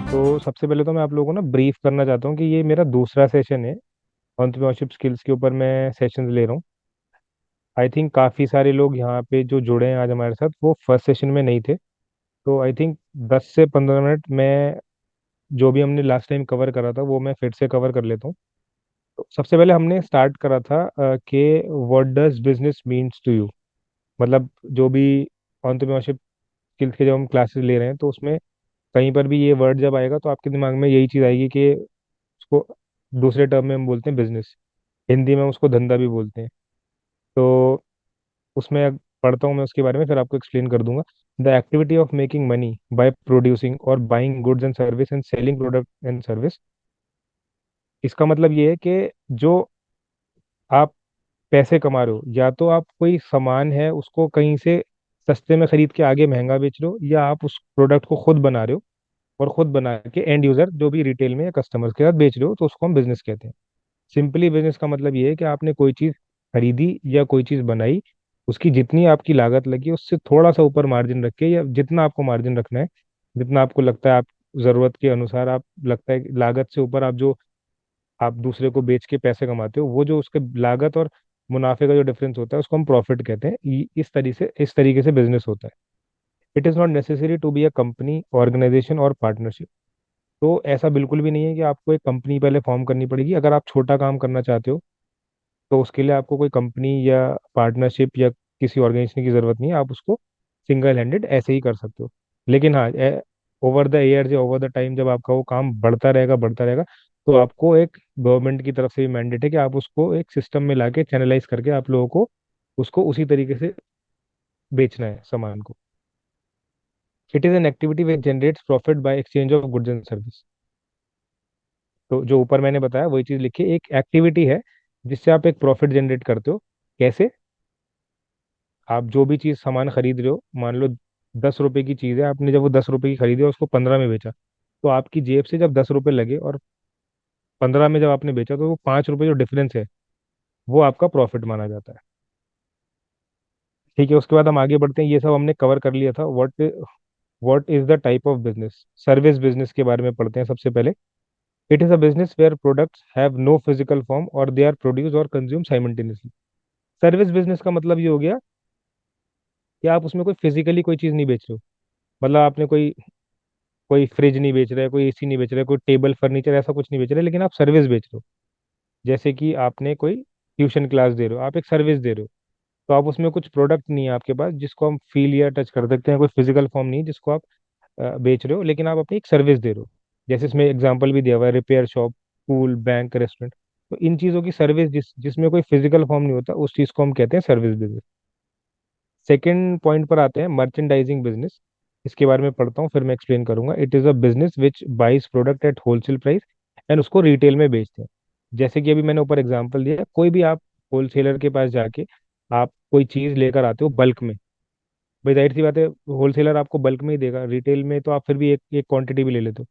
तो सबसे पहले तो मैं आप लोगों को ना ब्रीफ करना चाहता हूँ कि ये मेरा दूसरा सेशन है। एंटरप्रेन्योरशिप स्किल्स के ऊपर मैं सेशन ले रहा हूँ। आई थिंक काफ़ी सारे लोग यहाँ पे जो जुड़े हैं आज हमारे साथ वो फर्स्ट सेशन में नहीं थे। तो आई थिंक 10 से 15 मिनट मैं जो भी हमने लास्ट टाइम कवर करा था वो मैं फिर से कवर कर लेता हूँ। तो सबसे पहले हमने स्टार्ट करा था कि what does business means to you. मतलब जो भी एंटरप्रेन्योरशिप स्किल्स के जब हम क्लासेस ले रहे हैं तो उसमें कहीं पर भी ये वर्ड जब आएगा तो आपके दिमाग में यही चीज़ आएगी कि उसको दूसरे टर्म में हम बोलते हैं बिजनेस। हिंदी में उसको धंधा भी बोलते हैं। तो उसमें पढ़ता हूँ मैं उसके बारे में, फिर आपको एक्सप्लेन कर दूंगा। The activity of making money by producing और buying goods and service and selling product and service. इसका मतलब ये है कि जो आप पैसे कमा रहे हो, या तो आप कोई सामान है उसको कहीं से सस्ते में खरीद के आगे महंगा बेच रहे हो, या आप उस प्रोडक्ट को खुद बना रहे हो और खुद बना के एंड यूजर जो भी रिटेल में या कस्टमर्स के साथ बेच रहे हो, तो उसको हम बिजनेस कहते हैं। सिंपली बिजनेस का मतलब ये है कि आपने कोई चीज़ खरीदी या कोई चीज़ बनाई, उसकी जितनी आपकी लागत लगी उससे थोड़ा सा ऊपर मार्जिन रख के, या जितना आपको मार्जिन रखना है, जितना आपको लगता है आप ज़रूरत के अनुसार, आप लगता है कि लागत से ऊपर आप जो आप दूसरे को बेच के पैसे कमाते हो, वो जो उसके लागत और मुनाफे का जो डिफरेंस होता है उसको हम प्रॉफिट कहते हैं। इस तरीके से बिजनेस होता है। It is not necessary to be a company, organization और पार्टनरशिप। तो ऐसा बिल्कुल भी नहीं है कि आपको एक कंपनी पहले फॉर्म करनी पड़ेगी अगर आप छोटा काम करना चाहते हो। तो उसके लिए आपको कोई कंपनी या पार्टनरशिप या किसी ऑर्गेनाइजेशन की ज़रूरत नहीं है, आप उसको सिंगल हैंडेड ऐसे ही कर सकते हो। लेकिन हाँ, ओवर द ईयर्स या ओवर द टाइम जब आपका वो काम बढ़ता रहेगा, तो आपको एक गवर्नमेंट की तरफ से भी मैंडेट है कि आप उसको एक सिस्टम में लाके चैनलाइज करके आप लोगों को उसको उसी तरीके से बेचना है सामान को। It is an activity which generates profit by exchange of goods and service. तो जो ऊपर मैंने बताया वही चीज़ लिखी है, एक एक्टिविटी है जिससे आप एक प्रॉफिट जनरेट करते हो। कैसे? आप जो भी चीज़ सामान खरीद रहे हो, मान लो 10 रुपए की चीज़ है, आपने जब वो 10 रुपए की खरीदी और उसको 15 में बेचा, तो आपकी जेब से जब 10 रुपए लगे और 15 में जब आपने बेचा, तो वो 5 रुपए जो डिफरेंस है वो आपका प्रॉफिट माना जाता है। ठीक है, उसके बाद हम आगे बढ़ते हैं। ये सब हमने कवर कर लिया था। What is the type of business. Service business के बारे में पढ़ते हैं सबसे पहले। It is a business where products have no physical form और दे आर प्रोड्यूस और कंज्यूम साइमल्टेनियसली। सर्विस बिजनेस का मतलब ये हो गया कि आप उसमें कोई फिजिकली कोई चीज़ नहीं बेच रहे हो। मतलब आपने कोई कोई फ्रिज नहीं बेच रहा है, कोई एसी नहीं बेच रहा है, कोई टेबल फर्नीचर ऐसा कुछ नहीं बेच रहा है, लेकिन आप सर्विस बेच रहे हो। जैसे कि आपने कोई ट्यूशन क्लास दे रहे हो, आप एक सर्विस दे रहे हो। तो आप उसमें कुछ प्रोडक्ट नहीं है आपके पास जिसको हम फील या टच कर सकते हैं, कोई फिजिकल फॉर्म नहीं है जिसको आप बेच रहे हो, लेकिन आप अपनी एक सर्विस दे रहे हो। जैसे इसमें एग्जांपल भी दिया हुआ है, repair shop, school, bank, restaurant. तो इन चीज़ों की सर्विस जिसमें कोई फिजिकल फॉर्म नहीं होता, उस चीज़ को हम कहते हैं सर्विस बिजनेस। सेकेंड पॉइंट पर आते हैं, मर्चेंडाइजिंग बिजनेस। इसके बारे में पढ़ता हूँ फिर मैं एक्सप्लेन करूंगा। It is a business which buys product at wholesale price and उसको रिटेल में बेचते हैं। जैसे कि अभी मैंने ऊपर एग्जांपल दिया, कोई भी आप होलसेलर के पास जाके आप कोई चीज़ लेकर आते हो बल्क में। भाई जाहिर सी बात है, होलसेलर आपको बल्क में ही देगा। रिटेल में तो आप फिर भी एक एक क्वांटिटी भी ले लेते हो,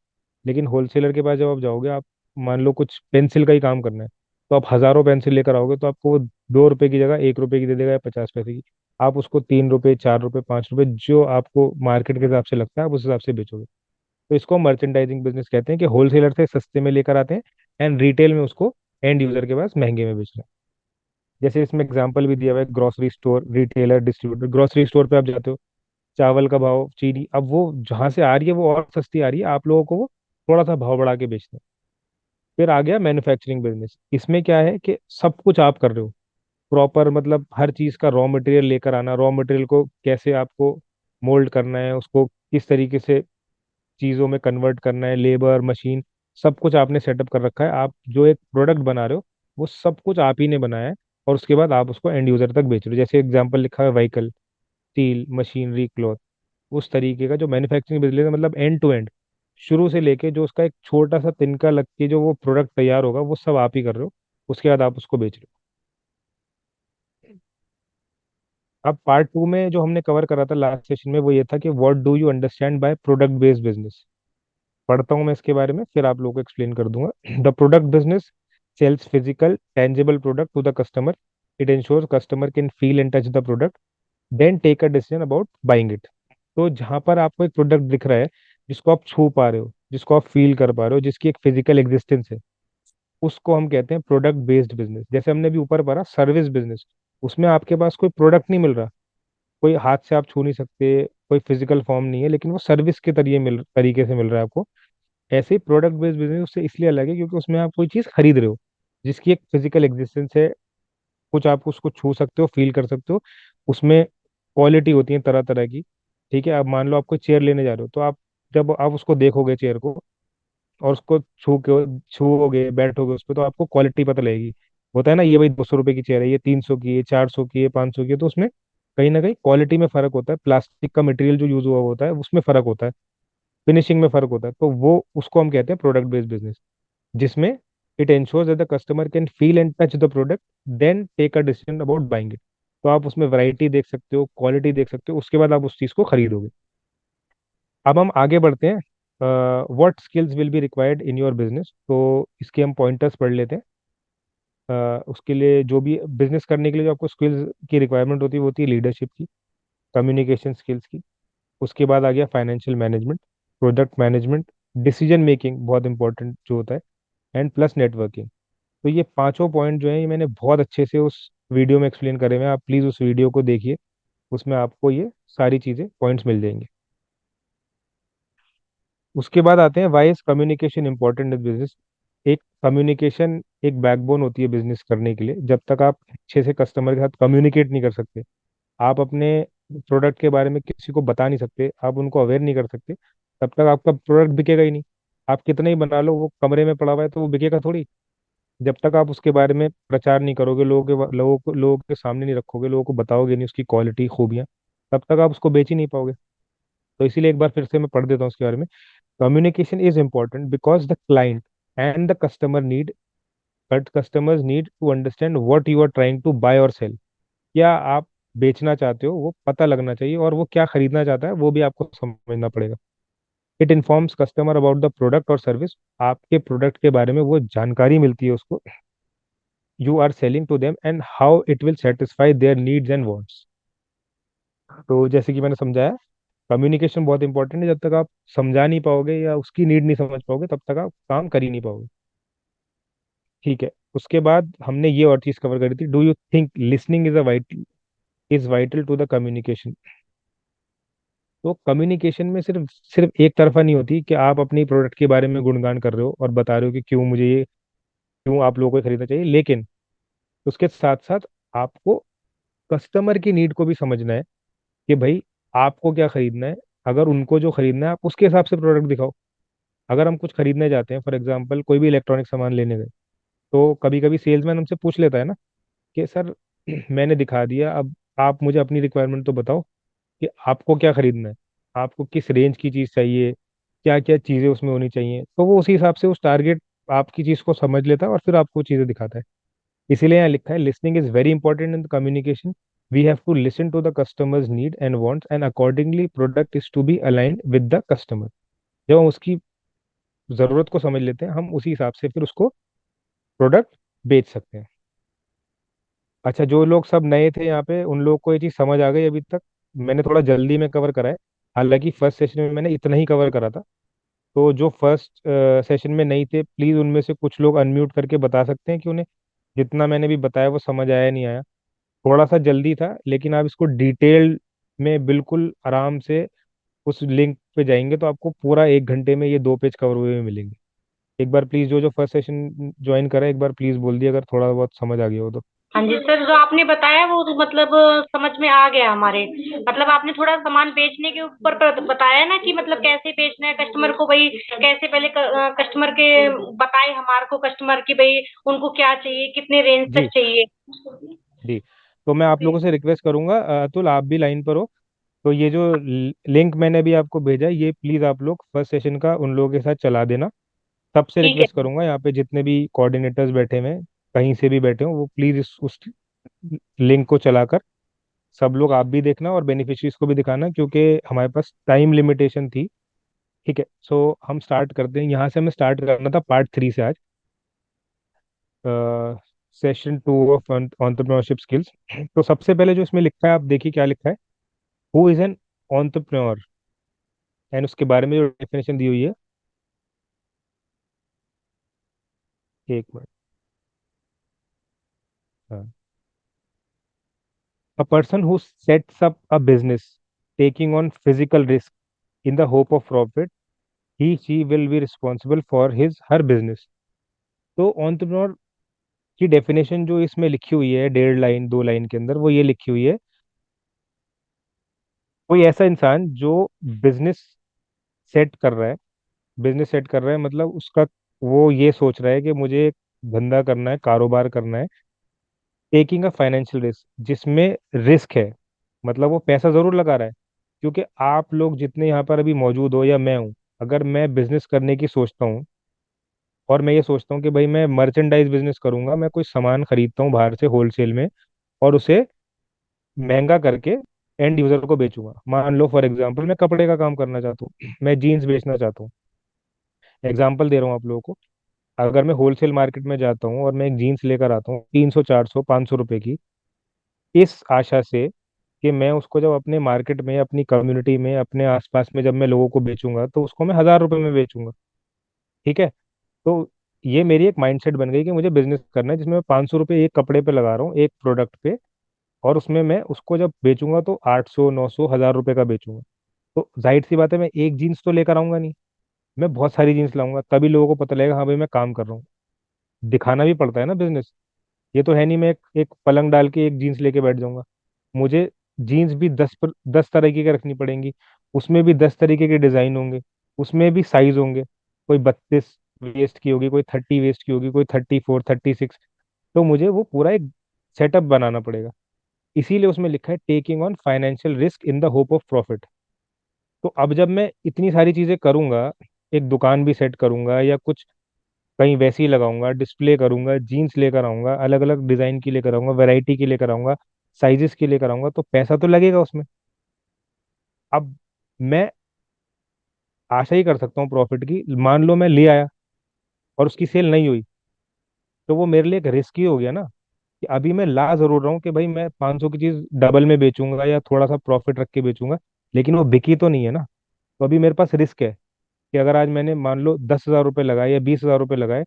लेकिन होलसेलर के पास जब आप जाओगे, आप मान लो कुछ पेंसिल का ही काम करना है, तो आप हजारों पेंसिल लेकर आओगे, तो आपको वो 2 रुपए की जगह 1 रुपए की दे देगा या 50 पैसे की। आप उसको 3 रुपए, 4 रुपए, 5 रुपए जो आपको मार्केट के हिसाब से लगता है आप उस हिसाब से बेचोगे। तो इसको मर्चेंडाइजिंग बिजनेस कहते हैं कि होलसेलर से सस्ते में लेकर आते हैं एंड रिटेल में उसको एंड यूजर के पास महंगे में बेच रहे हैं। जैसे इसमें एग्जांपल भी दिया हुआ है, grocery store, retailer, distributor. Grocery store पे आप जाते हो, चावल का भाव, चीनी, अब वो जहां से आ रही है वो और सस्ती आ रही है, आप लोगों को वो थोड़ा सा भाव बढ़ा के बेचते हैं। फिर आ गया मैन्युफैक्चरिंग बिजनेस। इसमें क्या है कि सब कुछ आप कर रहे हो प्रॉपर, मतलब हर चीज का रॉ मटेरियल लेकर आना, रॉ मटेरियल को कैसे आपको मोल्ड करना है, उसको किस तरीके से चीजों में कन्वर्ट करना है, लेबर, मशीन, सब कुछ आपने सेटअप कर रखा है। आप जो एक प्रोडक्ट बना रहे हो वो सब कुछ आप ही ने बनाया है, और उसके बाद आप उसको एंड यूजर तक बेच रहे हो। जैसे एग्जांपल लिखा है, व्हीकल, स्टील, मशीनरी, क्लॉथ। उस तरीके का जो मैन्युफैक्चरिंग बिजनेस है, मतलब एंड टू एंड, शुरू से लेके जो उसका एक छोटा सा तिनका लग के जो वो प्रोडक्ट तैयार होगा वो सब आप ही कर रहे हो, उसके बाद आप उसको बेच रहे हो। अब पार्ट टू में जो हमने कवर करा था लास्ट सेशन में वो ये था कि what do you understand by product based business. पढ़ता हूँ मैं इसके बारे में, फिर आप लोगों को एक्सप्लेन कर दूंगा। The product business sells physical tangible product to the customer. It ensures customer can feel and touch the product then take a decision about buying it. तो जहां पर आपको एक प्रोडक्ट दिख रहा है जिसको आप छू पा रहे हो, जिसको आप फील कर पा रहे हो, जिसकी एक फिजिकल एग्जिस्टेंस है, उसको हम कहते हैं प्रोडक्ट बेस्ड बिजनेस। जैसे हमने भी ऊपर पढ़ा सर्विस बिजनेस, उसमें आपके पास कोई प्रोडक्ट नहीं मिल रहा, कोई हाथ से आप छू नहीं सकते, कोई फिजिकल फॉर्म नहीं है, लेकिन वो सर्विस के तरीके से मिल रहा है आपको। ऐसे ही प्रोडक्ट बेस्ड बिजनेस उससे इसलिए अलग है क्योंकि उसमें आप कोई चीज़ खरीद रहे हो जिसकी एक फिजिकल एग्जिस्टेंस है, कुछ आप उसको छू सकते हो, फील कर सकते हो। उसमें क्वालिटी होती है तरह तरह की। ठीक है, अब मान लो आप कोई चेयर लेने जा रहे हो, तो आप जब आप उसको देखोगे चेयर को, और उसको छूओगे, बैठोगे उस पर, तो आपको क्वालिटी पता लगेगी। होता है ना, ये भाई 200 रुपए की चेयर है, ये 300 की है, 400 की है, 500 की है, तो उसमें कहीं ना कहीं क्वालिटी में फर्क होता है, प्लास्टिक का मटेरियल जो यूज हुआ होता है उसमें फर्क होता है, फिनिशिंग में फर्क होता है। तो वो उसको हम कहते हैं प्रोडक्ट बेस्ड बिजनेस, जिसमें it ensures that the customer can feel and touch the product, then take a decision about buying it. तो आप उसमें वैरायटी देख सकते हो, क्वालिटी देख सकते हो, उसके बाद आप उस चीज़ को खरीदोगे। अब हम आगे बढ़ते हैं, what skills will be required in your business. तो इसके हम पॉइंटर्स पढ़ लेते हैं। उसके लिए जो भी बिजनेस करने के लिए जो आपको स्किल्स की रिक्वायरमेंट होती है, वो होती है लीडरशिप की, कम्युनिकेशन स्किल्स की। उसके बाद आ गया financial management, product management, decision making बहुत इंपॉर्टेंट जो होता है, एंड प्लस नेटवर्किंग। तो ये पांचों पॉइंट जो है, ये मैंने बहुत अच्छे से उस वीडियो में एक्सप्लेन करे हुए हैं, आप प्लीज़ उस वीडियो को देखिए, उसमें आपको ये सारी चीज़ें पॉइंट्स मिल जाएंगे। उसके बाद आते हैं, why is communication important in business. एक कम्युनिकेशन एक बैकबोन होती है बिजनेस करने के लिए। जब तक आप अच्छे से कस्टमर के साथ कम्युनिकेट नहीं कर सकते, आप अपने प्रोडक्ट के बारे में किसी को बता नहीं सकते, आप उनको अवेयर नहीं कर सकते, तब तक आपका प्रोडक्ट बिकेगा ही नहीं। आप कितना ही बना लो, वो कमरे में पड़ा हुआ है तो वो बिकेगा थोड़ी। जब तक आप उसके बारे में प्रचार नहीं करोगे, लोगों के सामने नहीं रखोगे, लोगों को बताओगे नहीं उसकी क्वालिटी खूबियाँ, तब तक आप उसको बेच ही नहीं पाओगे। तो इसीलिए एक बार फिर से मैं पढ़ देता हूँ उसके बारे में। Communication is important because the client and the customers need to understand what you are trying to buy or sell। क्या आप बेचना चाहते हो वो पता लगना चाहिए, और वो क्या खरीदना चाहता है वो भी आपको समझना पड़ेगा। It informs customer about the product और सर्विस। आपके प्रोडक्ट के बारे में वो जानकारी मिलती है उसको, you are selling to them, and how it will satisfy their needs and wants. तो जैसे कि मैंने समझाया, कम्युनिकेशन बहुत इंपॉर्टेंट है। जब तक आप समझा नहीं पाओगे या उसकी नीड नहीं समझ पाओगे, तब तक आप काम कर ही नहीं पाओगे। ठीक है, उसके बाद हमने ये और चीज कवर करी थी, do you think listening is vital to the communication. तो कम्युनिकेशन में सिर्फ सिर्फ एक तरफा नहीं होती कि आप अपनी प्रोडक्ट के बारे में गुणगान कर रहे हो और बता रहे हो कि क्यों आप लोगों को खरीदना चाहिए, लेकिन उसके साथ साथ आपको कस्टमर की नीड को भी समझना है कि भाई आपको क्या खरीदना है। अगर उनको जो खरीदना है, आप उसके हिसाब से प्रोडक्ट दिखाओ। अगर हम कुछ खरीदने जाते हैं, फॉर एग्जाम्पल कोई भी इलेक्ट्रॉनिक सामान लेने गए, तो कभी कभी सेल्समैन हमसे पूछ लेता है ना कि सर मैंने दिखा दिया, अब आप मुझे अपनी रिक्वायरमेंट तो बताओ कि आपको क्या खरीदना है, आपको किस रेंज की चीज़ चाहिए, क्या क्या चीज़ें उसमें होनी चाहिए। तो वो उसी हिसाब से उस टारगेट आपकी चीज़ को समझ लेता है और फिर आपको चीज़ें दिखाता है। इसीलिए यहाँ लिखा है, listening is very important in the communication. We have to listen to the customers need and wants, and accordingly product is to be aligned with the customer. जब हम उसकी ज़रूरत को समझ लेते हैं, हम उसी हिसाब से फिर उसको प्रोडक्ट बेच सकते हैं। अच्छा, जो लोग सब नए थे यहाँ पे, उन लोग को ये चीज़ समझ आ गई अभी तक? मैंने थोड़ा जल्दी में कवर करा है, हालांकि फर्स्ट सेशन में मैंने इतना ही कवर करा था। तो जो फर्स्ट सेशन में नहीं थे, प्लीज़ उनमें से कुछ लोग अनम्यूट करके बता सकते हैं कि उन्हें जितना मैंने भी बताया वो समझ आया नहीं आया। थोड़ा सा जल्दी था, लेकिन आप इसको डिटेल में बिल्कुल आराम से उस लिंक पे जाएंगे तो आपको पूरा 1 घंटे में ये 2 पेज कवर हुए हुए मिलेंगे। एक बार प्लीज़ जो जो फर्स्ट सेशन ज्वाइन करा है, एक बार प्लीज़ बोल दिए अगर थोड़ा बहुत समझ आ गया हो तो। हाँ जी सर, जो आपने बताया वो तो मतलब समझ में आ गया हमारे। मतलब आपने थोड़ा सामान बेचने के ऊपर बताया ना कि मतलब कैसे बेचना है कस्टमर को भाई, कैसे पहले कस्टमर के बताए हमारे को कस्टमर की भाई उनको क्या चाहिए, कितने रेंज तक जी चाहिए। जी। तो मैं आप लोगों से रिक्वेस्ट करूंगा, अतुल आप भी लाइन पर हो। तो ये जो लिंक मैंने भी आपको भेजा है, ये प्लीज़ आप लोग फर्स्ट सेशन का उन लोगों के साथ चला देना। सबसे ठीक है। रिक्वेस्ट करूंगा, यहाँ पे जितने भी कोऑर्डिनेटर्स बैठे हुए हैं, कहीं से भी बैठे हो, वो प्लीज़ इस उस लिंक को चलाकर सब लोग आप भी देखना और बेनिफिशरीज को भी दिखाना, क्योंकि हमारे पास टाइम लिमिटेशन थी। ठीक है, सो हम स्टार्ट करते हैं। यहाँ से हमें स्टार्ट करना था पार्ट 3 से आज, सेशन 2 ऑफ एंटरप्रेन्योरशिप स्किल्स। तो सबसे पहले जो इसमें लिखा है, आप देखिए क्या लिखा है, who is an entrepreneur, and उसके बारे में जो डेफिनेशन दी हुई है, एक मिनट। हाँ। A person who sets up a business taking on physical risk in the hope of profit, he she will be responsible for his her business। तो entrepreneur की डेफिनेशन जो इसमें लिखी हुई है 1.5 लाइन 2 लाइन के अंदर, वो ये लिखी हुई है, कोई ऐसा इंसान जो बिजनेस सेट कर रहा है। बिजनेस सेट कर रहा है मतलब उसका, वो ये सोच रहा है कि मुझे एक धंधा करना है, कारोबार करना है, टेकिंग अ फाइनेंशियल रिस्क, जिसमें रिस्क है। मतलब वो पैसा जरूर लगा रहा है, क्योंकि आप लोग जितने यहाँ पर अभी मौजूद हो या मैं हूँ, अगर मैं बिजनेस करने की सोचता हूँ और मैं ये सोचता हूँ कि भाई मैं मर्चेंडाइज बिजनेस करूंगा, मैं कोई सामान खरीदता हूँ बाहर से होलसेल में और उसे महंगा करके एंड यूजर को बेचूंगा। मान लो फॉर एग्जांपल मैं कपड़े का काम करना चाहता हूँ, मैं जीन्स बेचना चाहता हूँ। एग्जांपल दे रहा हूँ आप लोगों को। अगर मैं होलसेल मार्केट में जाता हूँ और मैं एक जीन्स लेकर आता हूँ 300 400 500 रुपए की, इस आशा से कि मैं उसको जब अपने मार्केट में, अपनी कम्युनिटी में, अपने आसपास में जब मैं लोगों को बेचूंगा तो उसको मैं 1000 रुपए में बेचूंगा। ठीक है। तो ये मेरी एक माइंडसेट बन गई कि मुझे बिजनेस करना है जिसमें मैं 500 रुपये एक कपड़े पे लगा रहा हूँ, एक प्रोडक्ट पे, और उसमें मैं उसको जब बेचूंगा तो 800 900 1000 रुपए का बेचूंगा। तो जाहिर सी बात है मैं एक जीन्स तो लेकर आऊंगा नहीं, मैं बहुत सारी जीन्स लाऊंगा, तभी लोगों को पता लगेगा हाँ भाई मैं काम कर रहा हूँ। दिखाना भी पड़ता है ना बिजनेस। ये तो है नहीं मैं एक पलंग डाल के एक जीन्स लेके बैठ जाऊंगा। मुझे जीन्स भी 10 तरीके की रखनी पड़ेंगी, उसमें भी 10 तरीके के डिजाइन होंगे, उसमें भी साइज होंगे। कोई 32 वेस्ट की होगी, कोई 30 वेस्ट की होगी, कोई 34 36। तो मुझे वो पूरा एक सेटअप बनाना पड़ेगा। इसीलिए उसमें लिखा है taking on financial risk in the hope of profit. तो अब जब मैं इतनी सारी चीजें करूंगा, एक दुकान भी सेट करूंगा या कुछ कहीं वैसे ही लगाऊंगा, डिस्प्ले करूंगा, जीन्स लेकर आऊंगा, अलग अलग डिजाइन की लेकर आऊंगा, वैरायटी की लेकर आऊंगा, साइजेस की लेकर आऊंगा, तो पैसा तो लगेगा उसमें। अब मैं आशा ही कर सकता हूँ प्रॉफिट की। मान लो मैं ले आया और उसकी सेल नहीं हुई, तो वो मेरे लिए एक रिस्क ही हो गया ना। कि अभी मैं ला जरूर रहा हूँ कि भाई मैं 500 की चीज डबल में बेचूंगा या थोड़ा सा प्रॉफिट रख के बेचूंगा, लेकिन वो बिकी तो नहीं है ना। तो अभी मेरे पास रिस्क है कि अगर आज मैंने मान लो 10,000 रुपये लगाए या 20,000 रुपये लगाए,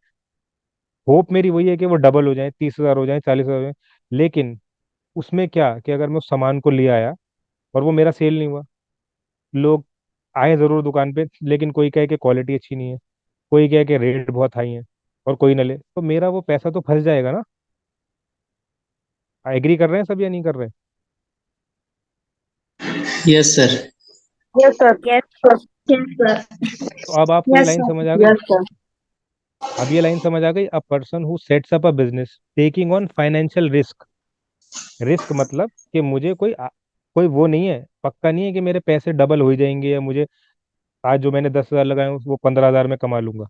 होप मेरी वही है कि वो डबल हो जाए, 30,000 हो जाए, 40,000 हो जाए। लेकिन उसमें क्या कि अगर मैं उस सामान को ले आया और वो मेरा सेल नहीं हुआ, लोग आए जरूर दुकान पे, लेकिन कोई कहे कि क्वालिटी अच्छी नहीं है, कोई कहे कि रेट बहुत हाई है, और कोई न ले, तो मेरा वो पैसा तो फंस जाएगा ना। एग्री कर रहे हैं सब या नहीं कर रहे हैं? Yes sir. Yes sir. Yes sir. Yes sir. तो अब आपको ये यस लाइन सर। समझ आ गई। Yes sir. अब ये लाइन समझ आ गई। A person who sets up a business taking on financial risk. Risk मतलब कि मुझे कोई वो नहीं है, पक्का नहीं है कि मेरे पैसे डबल हो ही जाएंगे या मुझे आज जो मैंने 10,000 लगाए हैं, वो 15,000 में कमा लूंगा।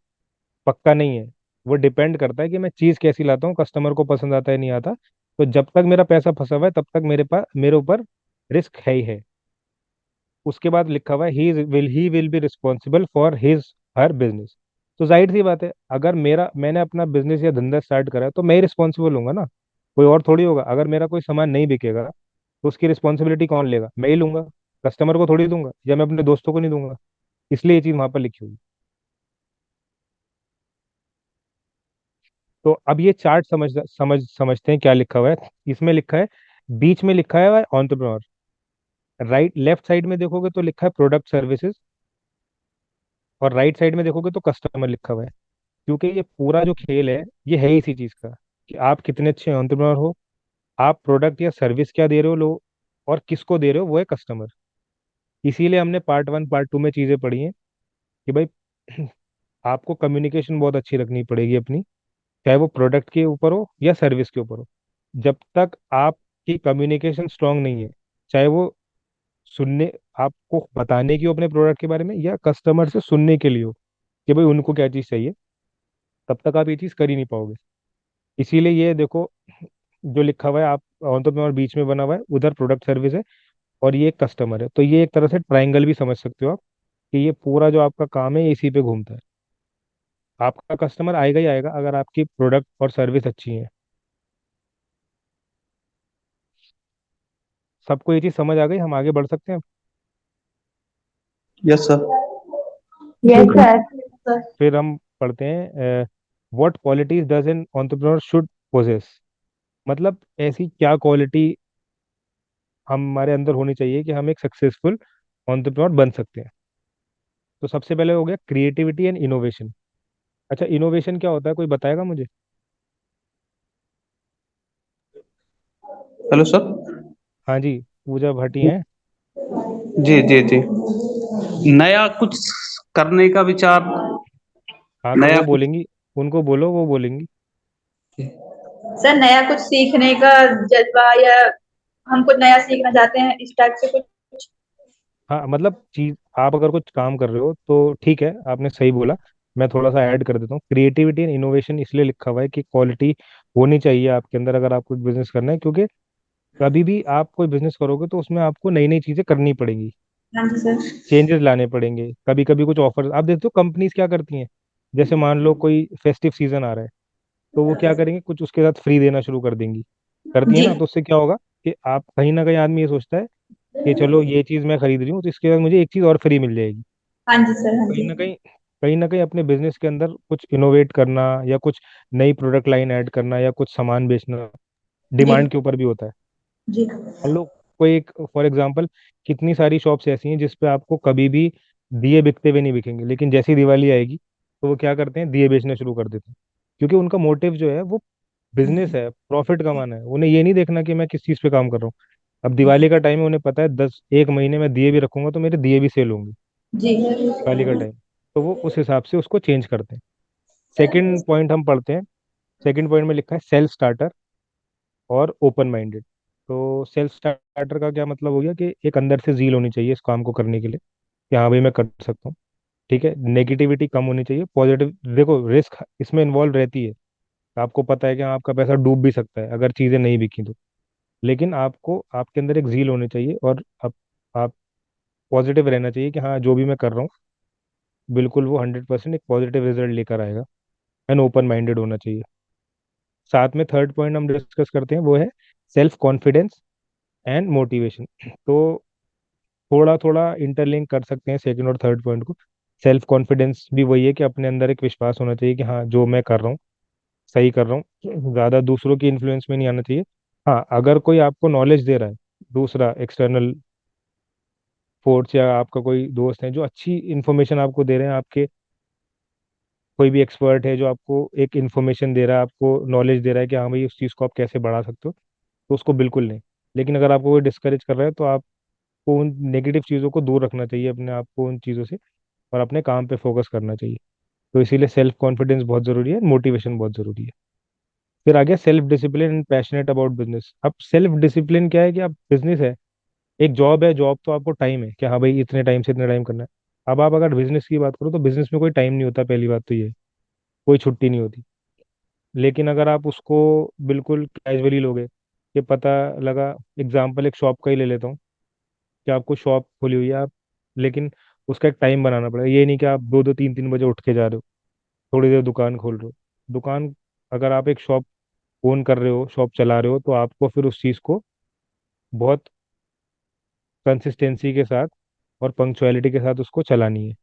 पक्का नहीं है। वो डिपेंड करता है कि मैं चीज कैसी लाता हूँ, कस्टमर को पसंद आता है नहीं आता। तो जब तक मेरा पैसा फंसा हुआ है तब तक मेरे ऊपर रिस्क है ही है। उसके बाद लिखा हुआ है he will be responsible for his her business. तो जाहिर सी बात है, अगर मैंने अपना बिजनेस या धंधा स्टार्ट करा है तो मैं ही रिस्पॉन्सिबल होऊंगा ना, कोई और थोड़ी होगा। अगर मेरा कोई सामान नहीं बिकेगा तो उसकी रिस्पॉन्सिबिलिटी कौन लेगा? मैं ही लूंगा। कस्टमर को थोड़ी दूंगा या मैं अपने दोस्तों को नहीं दूंगा। इसलिए ये चीज वहां पर लिखी हुई है। तो अब ये चार्ट समझते हैं क्या लिखा हुआ है। इसमें लिखा है, बीच में लिखा है एंटरप्रेन्योर। राइट लेफ्ट साइड में देखोगे तो लिखा है प्रोडक्ट सर्विसेज, और राइट साइड में देखोगे तो कस्टमर लिखा हुआ है। क्योंकि ये पूरा जो खेल है ये है इसी चीज का, कि आप कितने अच्छे एंटरप्रेन्योर हो, आप प्रोडक्ट या सर्विस क्या दे रहे हो लोग, और किसको दे रहे हो, वो है कस्टमर। इसीलिए हमने पार्ट 1 पार्ट 2 में चीजें पढ़ी हैं कि भाई आपको कम्युनिकेशन बहुत अच्छी रखनी पड़ेगी अपनी, चाहे वो प्रोडक्ट के ऊपर हो या सर्विस के ऊपर हो। जब तक आपकी कम्युनिकेशन स्ट्रांग नहीं है, चाहे वो सुनने आपको बताने की हो अपने प्रोडक्ट के बारे में या कस्टमर से सुनने के लिए हो कि भाई उनको क्या चीज़ चाहिए, तब तक आप ये चीज़ कर ही नहीं पाओगे। इसीलिए ये देखो, जो लिखा हुआ है आप और बीच में बना हुआ है, उधर प्रोडक्ट सर्विस है और ये कस्टमर है। तो ये एक तरह से ट्रायंगल भी समझ सकते हो आप, कि ये पूरा जो आपका काम है ये इसी पे घूमता है। आपका कस्टमर आएगा ही आएगा अगर आपकी प्रोडक्ट और सर्विस अच्छी है। सबको ये चीज़ समझ आ गई? हम आगे बढ़ सकते हैं। Yes sir. Yes sir. फिर हम पढ़ते हैं what qualities does an entrepreneur should possess, मतलब ऐसी क्या क्वालिटी हमारे अंदर होनी चाहिए कि हम एक सक्सेसफुल एंटरप्रेन्योर बन सकते हैं। तो सबसे पहले हो गया क्रिएटिविटी एंड इनोवेशन। अच्छा, इनोवेशन क्या होता है, कोई बताएगा मुझे? Hello sir. हाँ जी, पूजा भट्ट ही हैं। जी जी जी। नया कुछ करने का विचार। हाँ तो नया वो कुछ। बोलेंगी, उनको बोलो, वो बोलेंगी। सर नया कुछ सीखने का जज्बा, या हम कुछ नया सीखना चाहते हैं, इस टाइप से कुछ। हाँ मतलब चीज, आप अगर कुछ काम कर रहे हो तो ठीक है, आपने सही बोला। मैं थोड़ा सा ऐड कर देता हूँ, क्रिएटिविटी एंड इनोवेशन इसलिए लिखा हुआ है कि क्वालिटी होनी चाहिए आपके अंदर अगर आपको बिजनेस करना है, क्योंकि कभी भी आप कोई बिजनेस करोगे तो उसमें आपको नई नई चीजें करनी पड़ेंगी, हाँ जी सर। चेंजेस लाने पड़ेंगे। कभी कभी कुछ ऑफर आप देखते हो कंपनीज क्या करती हैं, जैसे मान लो कोई फेस्टिव सीजन आ रहा है, तो वो क्या करेंगे, कुछ उसके साथ फ्री देना शुरू कर देंगी, करती है जी। ना। तो उससे क्या होगा कि आप कहीं ना कहीं आदमी ये सोचता है कि चलो ये चीज़ मैं खरीद रही हूँ तो इसके बाद मुझे एक चीज़ और फ्री मिल जाएगी। हाँ जी सर। हाँ कहीं जी। ना कहीं, कहीं ना कहीं अपने बिजनेस के अंदर कुछ इनोवेट करना या कुछ नई प्रोडक्ट लाइन ऐड करना या कुछ सामान बेचना जी। डिमांड के ऊपर भी होता है। जी। मान लो कोई एक, फॉर एग्जांपल, कितनी सारी शॉप्स ऐसी हैं जिस पे आपको कभी भी दिए बिकते हुए नहीं दिखेंगे, लेकिन जैसी दिवाली आएगी तो वो क्या करते हैं, दिए बेचना शुरू कर देते हैं। क्योंकि उनका मोटिव जो है वो बिजनेस है, प्रॉफिट कमाना है, उन्हें ये नहीं देखना कि मैं किस चीज़ पे काम कर रहा हूँ। अब दिवाली का टाइम है, उन्हें पता है 1 महीने में दिए भी रखूंगा तो मेरे दिए भी सेल होंगे जी। दिवाली का टाइम। तो वो उस हिसाब से उसको चेंज करते हैं। सेकंड पॉइंट हम पढ़ते हैं। सेकंड पॉइंट में लिखा है सेल्फ स्टार्टर और ओपन माइंडेड। तो सेल्फ स्टार्टर का क्या मतलब हो गया कि एक अंदर से जील होनी चाहिए इस काम को करने के लिए, कि हाँ भाई मैं कर सकता हूँ। ठीक है, नेगेटिविटी कम होनी चाहिए, पॉजिटिव। देखो रिस्क इसमें इन्वॉल्व रहती है, आपको पता है कि हाँ, आपका पैसा डूब भी सकता है अगर चीज़ें नहीं बिकी तो। लेकिन आपको आपके अंदर एक जील होनी चाहिए और आप पॉजिटिव रहना चाहिए कि हाँ जो भी मैं कर रहा हूँ बिल्कुल वो 100% एक पॉजिटिव रिजल्ट लेकर आएगा। एंड ओपन माइंडेड होना चाहिए। साथ में थर्ड पॉइंट हम डिस्कस करते हैं वो है सेल्फ कॉन्फिडेंस एंड मोटिवेशन। तो थोड़ा थोड़ा इंटरलिंक कर सकते हैं सेकंड और थर्ड पॉइंट को। सेल्फ कॉन्फिडेंस भी वही है कि अपने अंदर एक विश्वास होना चाहिए कि हाँ जो मैं कर रहा हूँ सही कर रहा हूँ, ज़्यादा दूसरों की इन्फ्लुएंस में नहीं आना चाहिए। हाँ अगर कोई आपको नॉलेज दे रहा है, दूसरा एक्सटर्नल फोर्स या आपका कोई दोस्त है जो अच्छी इन्फॉर्मेशन आपको दे रहे हैं, आपके कोई भी एक्सपर्ट है जो आपको एक इन्फॉर्मेशन दे रहा है, आपको नॉलेज दे रहा है कि हाँ भाई उस चीज़ को आप कैसे बढ़ा सकते हो, तो उसको बिल्कुल नहीं। लेकिन अगर आपको कोई डिस्करेज कर रहा है तो आपको उन नेगेटिव चीज़ों को दूर रखना चाहिए अपने आप को उन चीज़ों से, और अपने काम पे फोकस करना चाहिए। तो इसीलिए सेल्फ कॉन्फिडेंस बहुत ज़रूरी है, मोटिवेशन बहुत ज़रूरी है। फिर आ गया self discipline and passionate about business. अब सेल्फ डिसिप्लिन क्या है कि आप, बिजनेस है, एक जॉब है, जॉब तो आपको टाइम है कि हाँ भाई इतने टाइम से इतने टाइम करना है। अब आप अगर बिजनेस की बात करो तो बिजनेस में कोई टाइम नहीं होता, पहली बात तो ये है, कोई छुट्टी नहीं होती। लेकिन अगर आप उसको बिल्कुल कैजुअली लोगे, कि पता लगा, एग्जाम्पल एक शॉप का ही ले लेता हूँ, कि आपको शॉप खोली हुई है आप, लेकिन उसका एक टाइम बनाना पड़ेगा। ये नहीं कि आप 2 2 3 3 बजे उठ के जा रहे हो, थोड़ी देर दुकान खोल रहे हो। दुकान, अगर आप एक शॉप ओन कर रहे हो, शॉप चला रहे हो, तो आपको फिर उस चीज़ को बहुत कंसिस्टेंसी के साथ और पंक्चुअलिटी के साथ उसको चलानी है।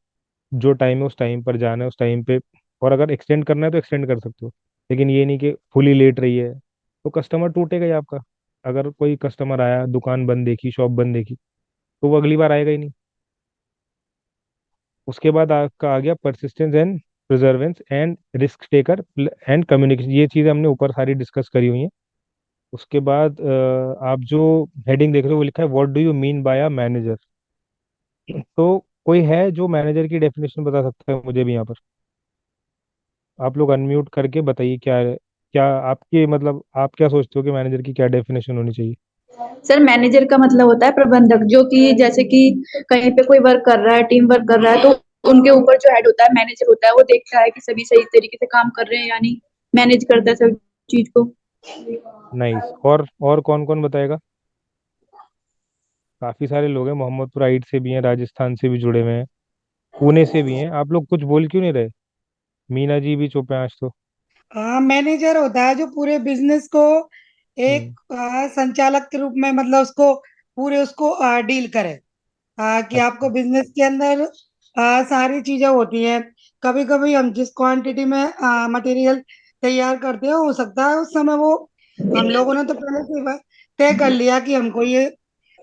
जो टाइम है उस टाइम पर जाना है, उस टाइम पे। और अगर एक्सटेंड करना है तो एक्सटेंड कर सकते हो, लेकिन ये नहीं कि फुली लेट रही है, तो कस्टमर टूटेगा ही आपका। अगर कोई कस्टमर आया, दुकान बंद देखी, शॉप बंद देखी, तो वो अगली बार आएगा ही नहीं। उसके बाद आपका आ गया persistence and प्रिजर्वेंस and risk taker and communication. ये चीज़ें हमने ऊपर सारी डिस्कस करी हुई हैं। उसके बाद आप जो हेडिंग देख रहे हो वो लिखा है what do you mean by a manager. तो कोई है जो मैनेजर की डेफिनेशन बता सकता है मुझे भी यहाँ पर? आप लोग अनम्यूट करके बताइए क्या है, क्या आपके मतलब आप क्या सोचते हो कि मैनेजर की क्या डेफिनेशन होनी चाहिए? सर मैनेजर का मतलब होता है प्रबंधक, जो कि जैसे कि कहीं पे कोई वर्क कर रहा है, टीम वर्क कर रहा है, तो उनके ऊपर जो हेड होता है, मैनेजर होता है, वो देखता है कि सभी सही तरीके से काम कर रहे हैं, यानी मैनेज करता है सब चीज को। नाइस। और कौन कौन बताएगा? काफी सारे लोग हैं, मोहम्मदपुर आइट से भी हैं, राजस्थान से भी जुड़े हुए हैं, पुणे से भी हैं। आप लोग कुछ बोल क्यों नहीं रहे? मीना जी भी चुप हैं आज तो। हाँ, मैनेजर होता है जो पूरे बिजनेस को एक हम्म। संचालक के रूप में, मतलब उसको पूरे उसको डील करे। कि आपको अच्छा। बिजनेस के अंदर सारी चीजें होती हैं। कभी कभी हम जिस क्वांटिटी में मटेरियल तैयार करते हैं, हो सकता है उस समय वो हम लोगों ने तो पहले से तय कर लिया कि हमको ये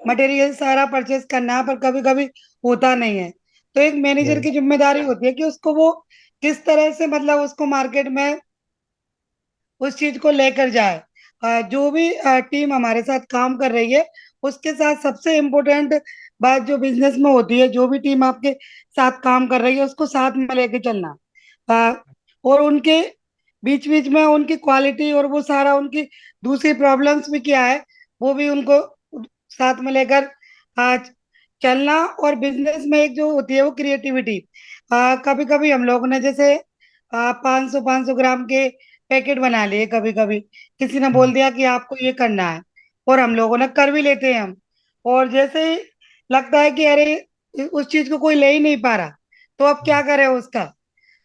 मटेरियल सारा परचेज करना है, पर कभी कभी होता नहीं है। तो एक मैनेजर राइट। की जिम्मेदारी होती है कि उसको वो किस तरह से मतलब उसको मार्केट में उस चीज को लेकर जाए। जो भी टीम हमारे साथ काम कर रही है, उसके साथ सबसे इम्पोर्टेंट बात जो बिजनेस में होती है, जो भी टीम आपके साथ काम कर रही है उसको साथ में लेके चलना। अ, और उनके बीच बीच में उनकी क्वालिटी और वो सारा उनकी दूसरी प्रॉब्लम्स भी क्या है, वो भी उनको साथ में लेकर आज चलना। और बिजनेस में एक जो होती है वो क्रिएटिविटी। कभी कभी हम लोगों ने जैसे 500 ग्राम के पैकेट बना लिए, कभी कभी किसी ने बोल हम्म। दिया कि आपको ये करना है, और हम लोगों ने कर भी लेते हैं हम। और जैसे ही लगता है कि अरे उस चीज को कोई ले ही नहीं पा रहा, तो अब क्या करें उसका।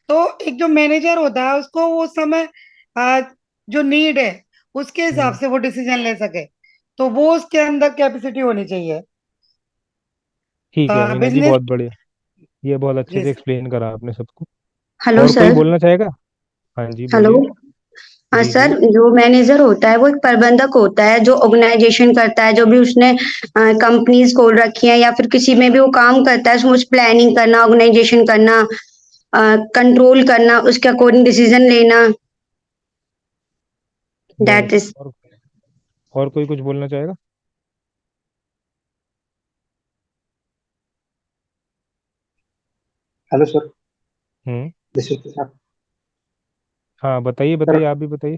तो एक जो मैनेजर होता है उसको वो समय आ, जो नीड है उसके हिसाब हम्म। से वो डिसीजन ले सके, तो वो उसके अंदर कैपेसिटी होनी चाहिए। ठीक है मीना जी, बिजनेस। बहुत बढ़िया। ये बहुत अच्छे जी से सर। एक्सप्लेन करा आपने सबको। हेलो और कोई सर। बोलना चाहेगा? हाँ जी, हेलो। बोलिए। हाँ जी जी। सर, जो मैनेजर होता है वो एक प्रबंधक होता है जो ऑर्गेनाइजेशन करता है, जो भी उसने कंपनीज खोल रखी है या फिर किसी में भी वो काम करता है, उसमें उस प्लानिंग करना, ऑर्गेनाइजेशन करना, कंट्रोल करना, उसके अकॉर्डिंग डिसीजन लेना। That right. इज। और कोई कुछ बोलना चाहेगा? Hello sir. Hmm. This is sir. हाँ बताइए सर, बताइए, आप भी बताइए।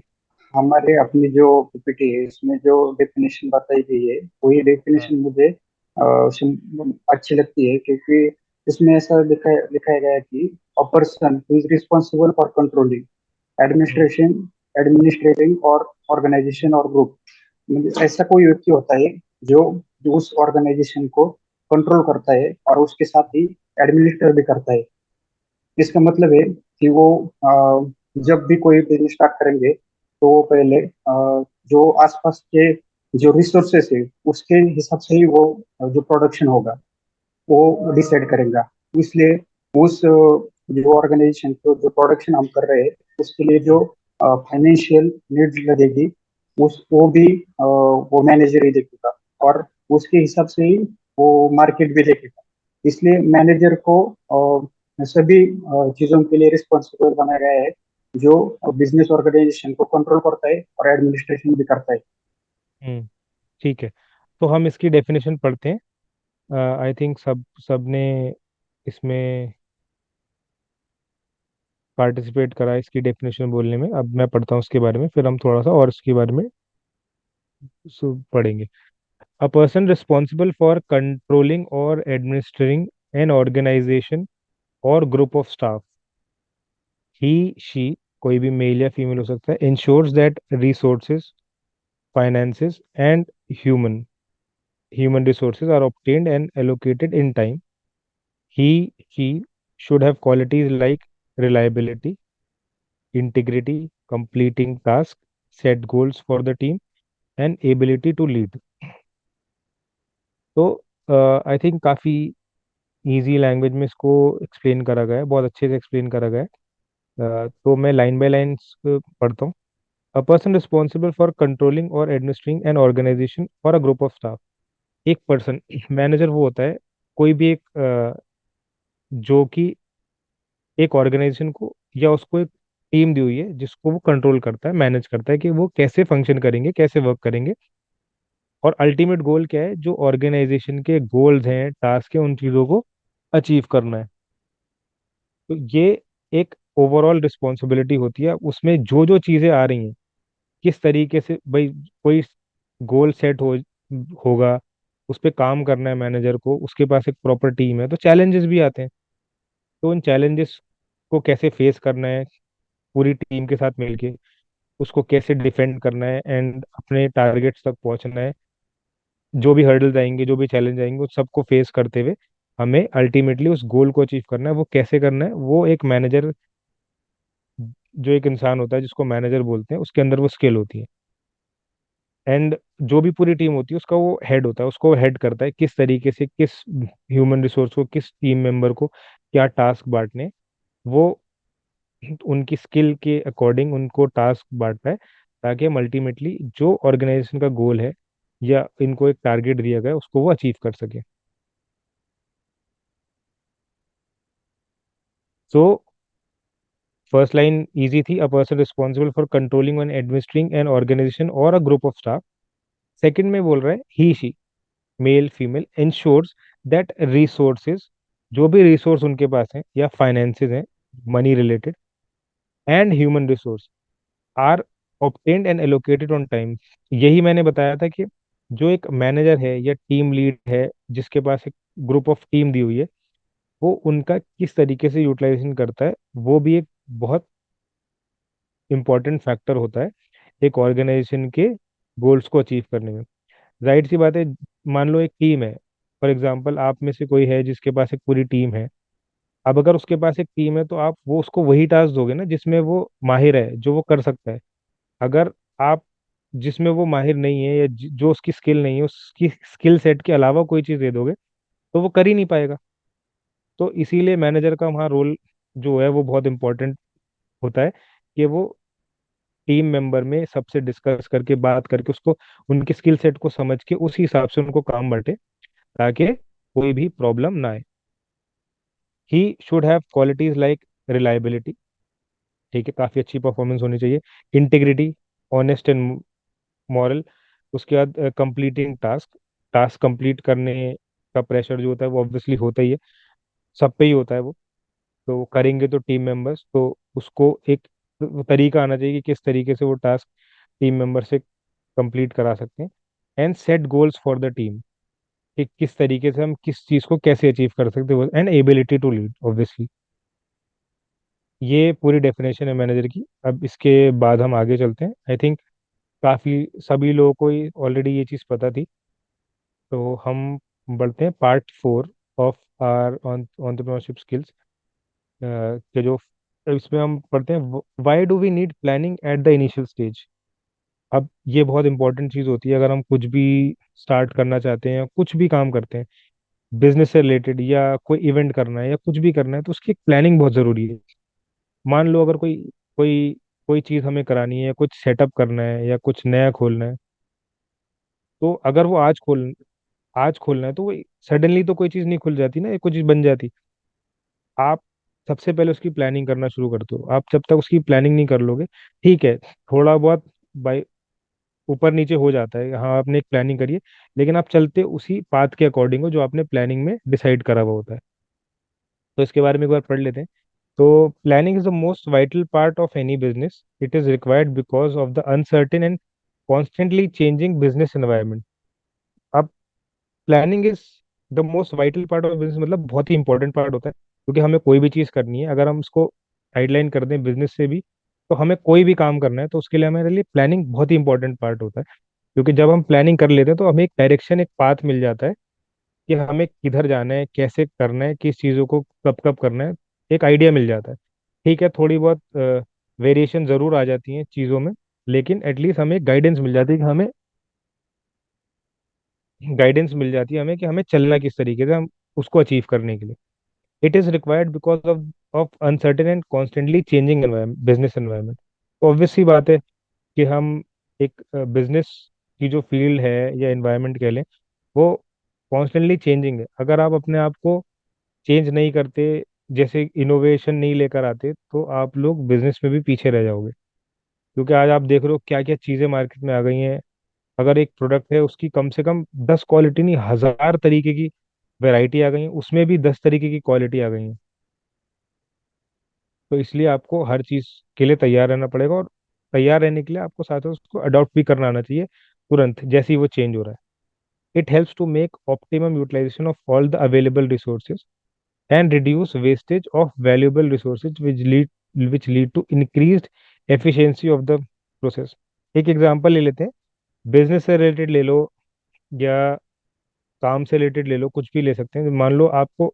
हमारे अपनी जो पीपीटी है इसमें जो डेफिनेशन बताई गई है, वही हाँ। डेफिनेशन मुझे अच्छी लगती है, क्योंकि इसमें ऐसा लिखाया गया है कि a person who is responsible for controlling hmm. Administration administrating और ऑर्गेनाइजेशन और ग्रुप। मतलब ऐसा कोई व्यक्ति होता है जो जो उस ऑर्गेनाइजेशन को कंट्रोल करता है और उसके साथ ही एडमिनिस्ट्रेट भी करता है। इसका मतलब है कि वो जब भी कोई बिजनेस स्टार्ट करेंगे तो वो पहले जो आसपास के जो रिसोर्सेस है उसके हिसाब से ही वो जो प्रोडक्शन होगा वो डिसाइड करेगा। इसलिए उस जो ऑर्गेनाइजेशन को जो प्रोडक्शन हम कर रहे हैं उसके लिए जो फाइनेंशियल नीड्स लगेगी उस वो भी वो मैनेजर ही देखेगा, और उसके हिसाब से ही वो मार्केट भी देखेगा। इसलिए मैनेजर को सभी चीजों के लिए रिस्पॉन्सिबल बनाया गया है, जो बिजनेस ऑर्गेनाइजेशन को कंट्रोल करता है और एडमिनिस्ट्रेशन भी करता है। हम्म। ठीक है, तो हम इसकी डेफिनेशन पढ़ते हैं। आई थिंक सब सबने इसमें पार्टिसिपेट करा इसकी डेफिनेशन बोलने में। अब मैं पढ़ता हूँ उसके बारे में, फिर हम थोड़ा सा और इसके बारे में पढ़ेंगे। A person responsible for controlling और एडमिनिस्ट्रिंग एन ऑर्गेनाइजेशन और group of staff, he she, कोई भी मेल या फीमेल हो सकता है, ensures that resources, finances and human human resources are obtained and allocated in time. He should have qualities like reliability, integrity, completing tasks, set goals for the team, and ability to lead. तो I think काफ़ी easy language में इसको explain करा गया है, बहुत अच्छे से एक्सप्लेन करा गया है। तो मैं लाइन बाय लाइन पढ़ता हूँ। अ पर्सन रिस्पॉन्सिबल फॉर कंट्रोलिंग और एडमिनिस्ट्रिंग एन ऑर्गेनाइजेशन और अ ग्रुप ऑफ स्टाफ। एक पर्सन, मैनेजर वो होता है, कोई भी एक जो कि एक ऑर्गेनाइजेशन को या उसको एक टीम दी हुई है जिसको वो कंट्रोल करता है, मैनेज करता है कि वो कैसे फंक्शन करेंगे, कैसे वर्क करेंगे, और अल्टीमेट गोल क्या है, जो ऑर्गेनाइजेशन के गोल्स हैं, टास्क है, उन चीज़ों को अचीव करना है। तो ये एक ओवरऑल रिस्पॉन्सिबिलिटी होती है। उसमें जो जो चीज़ें आ रही हैं, किस तरीके से भाई कोई गोल सेट होगा, उस पर काम करना है मैनेजर को, उसके पास एक प्रॉपर टीम है, तो चैलेंजेस भी आते हैं। तो उन चैलेंजेस को कैसे फेस करना है पूरी टीम के साथ मिलके, उसको कैसे डिफेंड करना है एंड अपने टारगेट्स तक पहुंचना है, जो भी हर्डल्स आएंगे, जो भी चैलेंज आएंगे, उस सबको फेस करते हुए हमें अल्टीमेटली उस गोल को अचीव करना है। वो कैसे करना है, वो एक मैनेजर, जो एक इंसान होता है जिसको मैनेजर बोलते हैं, उसके अंदर वो स्किल होती है। एंड जो भी पूरी टीम होती है उसका वो हेड होता है, उसको हेड करता है किस तरीके से, किस ह्यूमन रिसोर्स को, किस टीम मेंबर को क्या टास्क बांटने, वो उनकी स्किल के अकॉर्डिंग उनको टास्क बांटता है, ताकि हम अल्टीमेटली जो ऑर्गेनाइजेशन का गोल है या इनको एक टारगेट दिया गया है उसको वो अचीव कर सके। सो फर्स्ट लाइन इजी थी, a person responsible for controlling and administering an organization और a group of staff. Second में बोल रहा है he she, male female, ensures that resources, जो भी रिसोर्स उनके पास हैं या फाइनेंसेस हैं money related, and human resource are obtained and allocated on time. यही मैंने बताया था कि जो एक मैनेजर है या टीम लीड है जिसके पास एक ग्रुप ऑफ टीम दी हुई है, वो उनका किस तरीके से यूटिलाइजेशन करता है, वो भी एक बहुत इंपॉर्टेंट फैक्टर होता है एक ऑर्गेनाइजेशन के गोल्स को अचीव करने में। जाहिर सी बात है, मान लो एक टीम है, फॉर एग्जांपल आप में से कोई है जिसके पास एक पूरी टीम है। अब अगर उसके पास एक टीम है तो आप वो उसको वही टास्क दोगे ना जिसमें वो माहिर है, जो वो कर सकता है। अगर आप जिसमें वो माहिर नहीं है या जो उसकी स्किल नहीं है, उसकी स्किल सेट के अलावा कोई चीज़ दे दोगे तो वो कर ही नहीं पाएगा। तो इसीलिए मैनेजर का वहाँ रोल जो है वो बहुत इंपॉर्टेंट होता है, कि वो टीम मेंबर में सबसे डिस्कस करके बात करके उसको उनकी स्किल सेट को समझ के उस हिसाब से उनको काम बांटे, ताकि कोई भी प्रॉब्लम ना आए। He should have qualities like reliability, ठीक है, काफ़ी अच्छी परफॉर्मेंस होनी चाहिए, इंटीग्रिटी, ऑनेस्ट एंड मॉरल। उसके बाद कंप्लीटिंग टास्क, टास्क कंप्लीट करने का प्रेशर जो होता है वो ऑब्वियसली होता ही है, सब पे ही होता है वो। तो वो करेंगे तो टीम मेंबर्स, तो उसको एक तरीका आना चाहिए कि किस तरीके से वो टास्क टीम मेंबर से कंप्लीट करा सकते हैं। And set goals for the team, कि किस तरीके से हम किस चीज़ को कैसे अचीव कर सकते हैं। And ability to lead obviously, ये पूरी डेफिनेशन है मैनेजर की। अब इसके बाद हम आगे चलते हैं। आई थिंक काफ़ी सभी लोगों को ऑलरेडी ये चीज़ पता थी। तो हम बढ़ते हैं part 4 of our entrepreneurship skills के जो इसमें हम पढ़ते हैं why do we need planning at the initial stage. अब ये बहुत इंपॉर्टेंट चीज़ होती है अगर हम कुछ भी स्टार्ट करना चाहते हैं या कुछ भी काम करते हैं बिजनेस से रिलेटेड, या कोई इवेंट करना है या कुछ भी करना है, तो उसकी प्लानिंग बहुत ज़रूरी है। मान लो अगर कोई कोई कोई चीज़ हमें करानी है, कुछ सेटअप करना है या कुछ नया खोलना है, तो अगर वो आज खोलना है तो वो सडनली तो कोई चीज़ नहीं खुल जाती ना, या कोई चीज़ बन जाती। आप सबसे पहले उसकी प्लानिंग करना शुरू करते हो। आप जब तक उसकी प्लानिंग नहीं कर लोगे, ठीक है, थोड़ा बहुत बाई ऊपर नीचे हो जाता है, हाँ आपने एक प्लानिंग करी है, लेकिन आप चलते उसी पाथ के अकॉर्डिंग हो जो आपने प्लानिंग में डिसाइड करा हुआ होता है। तो इसके बारे में एक बार पढ़ लेते हैं। तो planning is the most vital part of any business, it is required because of the uncertain and constantly changing business environment. अब planning is the most vital part of business, मतलब बहुत ही इंपॉर्टेंट पार्ट होता है, क्योंकि हमें कोई भी चीज़ करनी है, अगर हम उसको गाइडलाइन कर दें बिजनेस से भी, तो हमें कोई भी काम करना है तो उसके लिए हमारे लिए प्लानिंग बहुत ही इंपॉर्टेंट पार्ट होता है। क्योंकि जब हम प्लानिंग कर लेते हैं तो हमें एक डायरेक्शन, एक पाथ मिल जाता है कि हमें किधर जाना है, कैसे करना है, किस चीज़ों को कब कब करना है, एक आइडिया मिल जाता है। ठीक है, थोड़ी बहुत वेरिएशन ज़रूर आ जाती हैं चीज़ों में, लेकिन एटलीस्ट हमें गाइडेंस मिल जाती है कि हमें गाइडेंस मिल जाती है हमें कि हमें चलना किस तरीके से, हम उसको अचीव करने के लिए। It is required because of of uncertain and constantly changing business environment. तो ऑब्वियस सी बात है कि हम एक बिजनेस की जो फील्ड है या एनवायरनमेंट कह लें, वो कॉन्स्टेंटली चेंजिंग है। अगर आप अपने आप को चेंज नहीं करते, जैसे इनोवेशन नहीं लेकर आते, तो आप लोग बिजनेस में भी पीछे रह जाओगे। क्योंकि आज आप देख रहे हो क्या क्या चीज़ें मार्केट में आ गई हैं। अगर एक प्रोडक्ट है उसकी कम से कम 10 क्वालिटी नहीं, 1000 तरीके की वैरायटी आ गई है, उसमें भी 10 तरीके की क्वालिटी आ गई है। तो इसलिए आपको हर चीज़ के लिए तैयार रहना पड़ेगा, और तैयार रहने के लिए आपको साथ में उसको अडॉप्ट भी करना आना चाहिए तुरंत जैसे ही वो चेंज हो रहा है। It helps to make optimum utilization of all the available resources and reduce wastage of valuable resources which lead to increased efficiency of the process। एक एग्जांपल ले लेते हैं, बिजनेस से रिलेटेड ले लो या काम से रिलेटेड ले लो, कुछ भी ले सकते हैं। मान लो आपको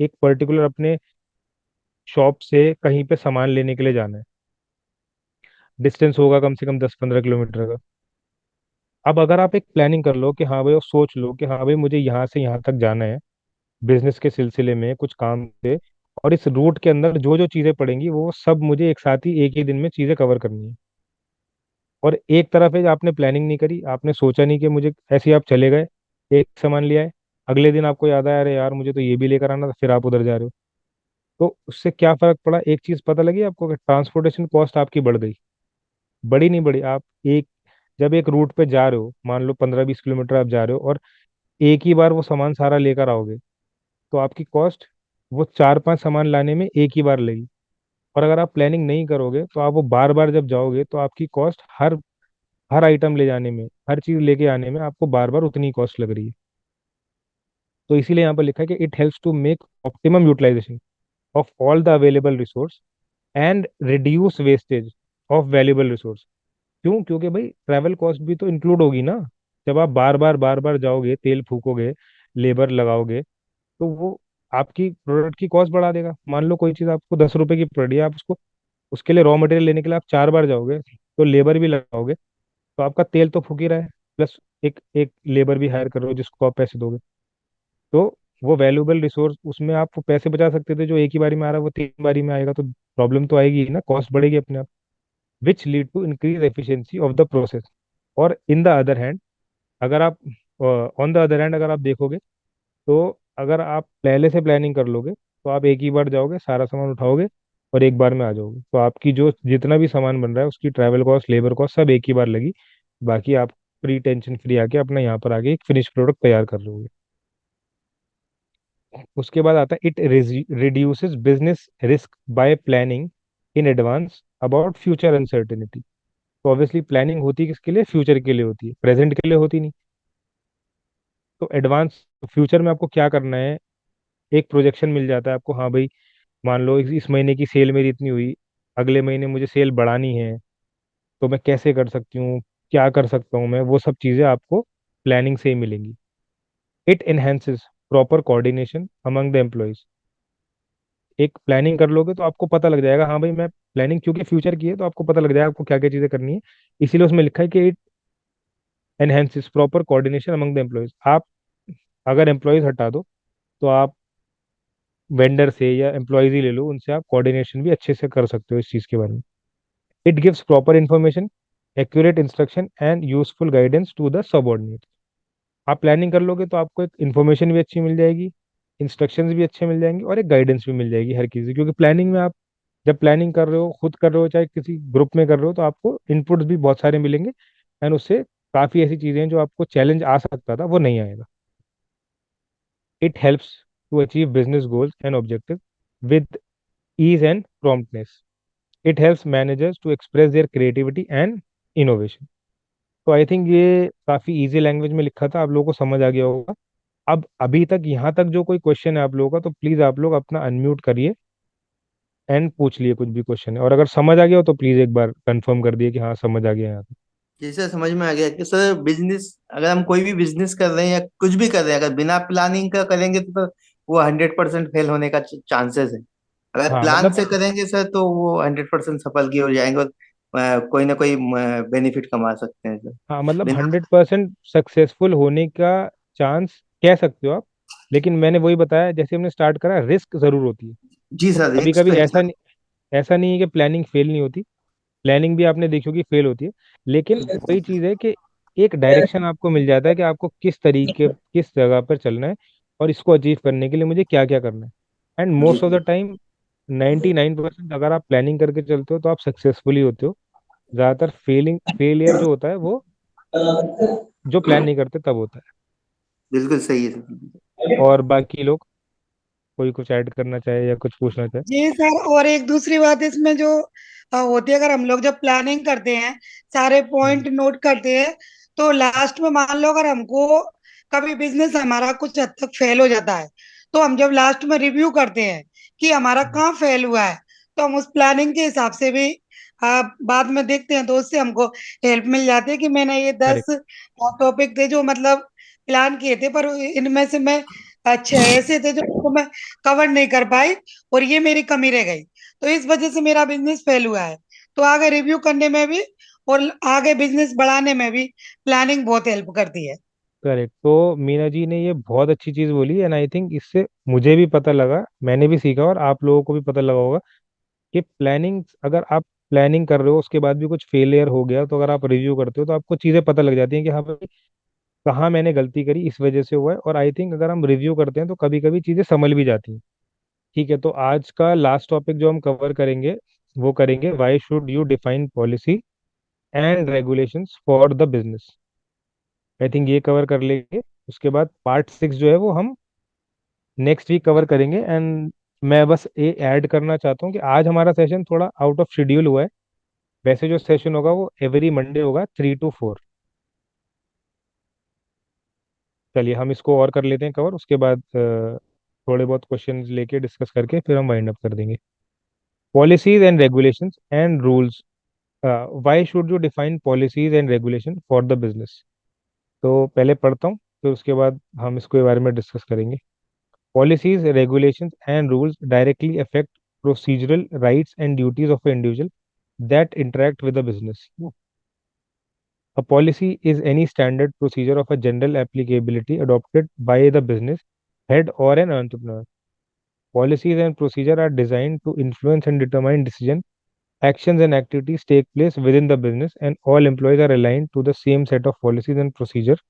एक पर्टिकुलर अपने शॉप से कहीं पे सामान लेने के लिए जाना है, डिस्टेंस होगा कम से कम 10-15 किलोमीटर का। अब अगर आप एक प्लानिंग कर लो कि हाँ भाई, और सोच लो कि हाँ भाई मुझे यहाँ से यहाँ तक जाना है बिजनेस के सिलसिले में कुछ काम से, और इस रूट के अंदर जो जो चीज़ें पड़ेंगी वो सब मुझे एक साथ ही एक ही दिन में चीज़ें कवर करनी है। और एक तरफ है आपने प्लानिंग नहीं करी, आपने सोचा नहीं कि मुझे, ऐसे ही आप चले गए, एक सामान लिया है, अगले दिन आपको याद आया अरे यार मुझे तो ये भी लेकर आना था, फिर आप उधर जा रहे हो। तो उससे क्या फर्क पड़ा, एक चीज़ पता लगी आपको कि ट्रांसपोर्टेशन कॉस्ट आपकी बढ़ गई। बड़ी नहीं बड़ी, आप एक, जब एक रूट पे जा रहे हो, मान लो 15-20 किलोमीटर आप जा रहे हो, और एक ही बार वो सामान सारा लेकर आओगे, तो आपकी कॉस्ट वो 4-5 सामान लाने में एक ही बार लगेगी। और अगर आप प्लानिंग नहीं करोगे तो आप वो बार बार जब जाओगे तो आपकी कॉस्ट हर हर आइटम ले जाने में, हर चीज लेके आने में आपको बार बार उतनी कॉस्ट लग रही है। तो इसीलिए यहाँ पर लिखा है कि it helps to make optimum utilization of all the available resource and reduce wastage of valuable resource. क्यों? क्योंकि भाई ट्रैवल कॉस्ट भी तो इंक्लूड होगी ना। जब आप बार बार जाओगे, तेल फूकोगे, लेबर लगाओगे, तो वो आपकी प्रोडक्ट की कॉस्ट बढ़ा देगा। मान लो कोई चीज़ आपको 10 रुपए की पड़ रही है, आप उसको, उसके लिए रॉ मटेरियल लेने के लिए आप 4 बार जाओगे, तो लेबर भी लगाओगे, तो आपका तेल तो फूक ही रहा है, प्लस एक एक लेबर भी हायर कर रहे हो जिसको आप पैसे दोगे। तो वो वैल्यूएबल रिसोर्स, उसमें आप वो पैसे बचा सकते थे जो एक ही बारी में आ रहा है वो 3 बारी में आएगा, तो प्रॉब्लम तो आएगी ही ना, कॉस्ट बढ़ेगी अपने आप, which lead to increase efficiency of the process. और इन द अदर हैंड, अगर आप ऑन द अदर हैंड अगर आप देखोगे, तो अगर आप पहले से प्लानिंग कर लोगे तो आप एक ही बार जाओगे, सारा सामान उठाओगे और एक बार में आ जाओगे, तो आपकी जो जितना भी सामान बन रहा है उसकी ट्रैवल कॉस्ट, लेबर कॉस्ट सब एक ही बार लगी। बाकी आप फ्री, टेंशन फ्री आके अपना यहाँ पर आके एक फिनिश प्रोडक्ट तैयार कर लोगे। उसके बाद आता है it reduces business risk bye planning in advance about future uncertainty. तो ऑब्वियसली प्लानिंग होती किसके लिए? फ्यूचर के लिए होती है, प्रेजेंट के लिए होती नहीं। तो एडवांस, फ्यूचर में आपको क्या करना है, एक प्रोजेक्शन मिल जाता है आपको, हाँ भाई मान लो इस महीने की सेल मेरी इतनी हुई, अगले महीने मुझे सेल बढ़ानी है, तो मैं कैसे कर सकती हूँ, क्या कर सकता हूँ मैं, वो सब चीज़ें आपको प्लानिंग से ही मिलेंगी। It enhances proper coordination among the employees. एक प्लानिंग कर लोगे तो आपको पता लग जाएगा, हाँ भाई मैं प्लानिंग क्योंकि फ्यूचर की है तो आपको पता लग जाएगा आपको क्या क्या चीज़ें करनी है। इसीलिए उसमें लिखा है कि it enhances proper coordination among the employees. आप अगर एम्प्लॉयज हटा दो तो आप वेंडर से या एम्प्लॉयज ही ले लो, उनसे आप कोऑर्डिनेशन भी अच्छे से कर सकते हो इस चीज़ के बारे में। It gives proper information, accurate instruction and useful guidance to the subordinate. आप प्लानिंग कर लोगे तो आपको एक इन्फॉर्मेशन भी अच्छी मिल जाएगी, इंस्ट्रक्शंस भी अच्छे मिल जाएंगे और एक गाइडेंस भी मिल जाएगी हर किसी, क्योंकि प्लानिंग में आप जब प्लानिंग कर रहे हो, खुद कर रहे हो चाहे किसी ग्रुप में कर रहे हो, तो आपको इनपुट्स भी बहुत सारे मिलेंगे, एंड उससे काफ़ी ऐसी चीज़ें हैं जो आपको चैलेंज आ सकता था वो नहीं आएगा। It helps to achieve business goals and objective with ease and promptness. It helps managers to express their creativity and innovation. तो आई थिंक ये काफ़ी इजी लैंग्वेज में लिखा था, आप लोगों को समझ आ गया होगा। अब अभी तक यहाँ तक जो कोई क्वेश्चन है आप लोगों का, तो प्लीज़ आप लोग अपना अनम्यूट करिए एंड पूछ लिए कुछ भी क्वेश्चन है, और अगर समझ आ गया हो तो प्लीज़ एक बार कंफर्म कर दिए कि हाँ समझ आ गया यहाँ तक। जी सर, समझ में आ गया कि सर बिजनेस, अगर हम कोई भी बिजनेस कर रहे हैं या कुछ भी कर रहे हैं, अगर बिना प्लानिंग का करेंगे तो वो 100% फेल होने का चांसेस है। अगर हाँ प्लान मतलब, से करेंगे सर तो वो 100% सफल की हो जाएंगे, और कोई ना कोई बेनिफिट कमा सकते हैं सर। हाँ मतलब बिना 100% सक्सेसफुल होने का चांस कह सकते हो आप, लेकिन मैंने वही बताया, जैसे हमने स्टार्ट करा, रिस्क ज़रूर होती है। जी सर, कभी रिक्स तो कभी है ऐसा सर। नहीं, ऐसा नहीं है कि प्लानिंग फेल नहीं होती, प्लानिंग भी आपने देखी होगी फेल होती है, लेकिन वही चीज़ है कि एक डायरेक्शन आपको मिल जाता है कि आपको किस तरीके, किस जगह पर चलना है, और इसको अचीव करने के लिए मुझे क्या क्या करना है। एंड जी मोस्ट ऑफ द टाइम 99% अगर आप प्लानिंग करके चलते हो तो आप सक्सेसफुली होते हो। ज़्यादातर फेलियर जो होता है वो जो प्लान नहीं करते तब होता बिल्कुल सही है है। सर। और बाकी लोग, कोई कुछ ऐड करना चाहे या कुछ पूछना चाहे? जी सर, और एक दूसरी बात इसमें जो होती है, अगर हम लोग जब प्लानिंग करते हैं, सारे हम्म। पॉइंट नोट करते हैं, तो लास्ट में मान लो अगर हमको कभी बिजनेस हमारा कुछ हद तक फेल हो जाता है, तो हम जब लास्ट में रिव्यू करते हैं कि हमारा कहाँ फेल हुआ है, तो हम उस प्लानिंग के हिसाब से भी बाद में देखते हैं, तो उससे हमको हेल्प मिल जाती है कि मैंने ये करेक्ट। 10 टॉपिक थे जो मतलब प्लान किए थे, पर इनमें से मैं अच्छे ऐसे थे जो मैं कवर नहीं कर पाई, और ये मेरी कमी रह गई, तो इस वजह से मेरा बिजनेस फेल हुआ है। तो आगे रिव्यू करने में भी और आगे बिजनेस बढ़ाने में भी प्लानिंग बहुत हेल्प करती है। करेक्ट। तो मीना जी ने ये बहुत अच्छी चीज बोली, एंड आई थिंक इससे मुझे भी पता लगा, मैंने भी सीखा और आप लोगों को भी पता लगा होगा कि प्लानिंग, अगर आप प्लानिंग कर रहे हो उसके बाद भी कुछ फेलियर हो गया, तो अगर आप रिव्यू करते हो तो आपको चीजें पता लग जाती हैं कि हाँ भाई कहाँ मैंने गलती करी, इस वजह से हुआ है। और आई थिंक अगर हम रिव्यू करते हैं तो कभी कभी चीजें संभल भी जाती हैं। ठीक है, तो आज का लास्ट टॉपिक जो हम कवर करेंगे वो करेंगे, why should you define policy and regulations for the business. I think ये कवर कर लेंगे। उसके बाद पार्ट 6 जो है वो हम नेक्स्ट वीक कवर करेंगे। एंड मैं बस ये ऐड करना चाहता हूँ कि आज हमारा सेशन थोड़ा आउट ऑफ शेड्यूल हुआ है। वैसे जो सेशन होगा वो एवरी मंडे होगा 3 to 4। चलिए हम इसको और कर लेते हैं कवर, उसके बाद थोड़े बहुत क्वेश्चंस लेके डिस्कस करके फिर हम वाइंड अप कर देंगे। Policies and regulations and rules, why should you define policies and regulation for the business. तो पहले पढ़ता हूँ, फिर उसके बाद हम इसके बारे में डिस्कस करेंगे। Policies, regulations, and rules directly affect procedural rights and duties of an individual that interact with the business. A policy is any standard procedure of a general applicability adopted by the business head or an entrepreneur. Policies and procedure are designed to influence and determine decision, actions, and activities take place within the business, and all employees are aligned to the same set of policies and procedure.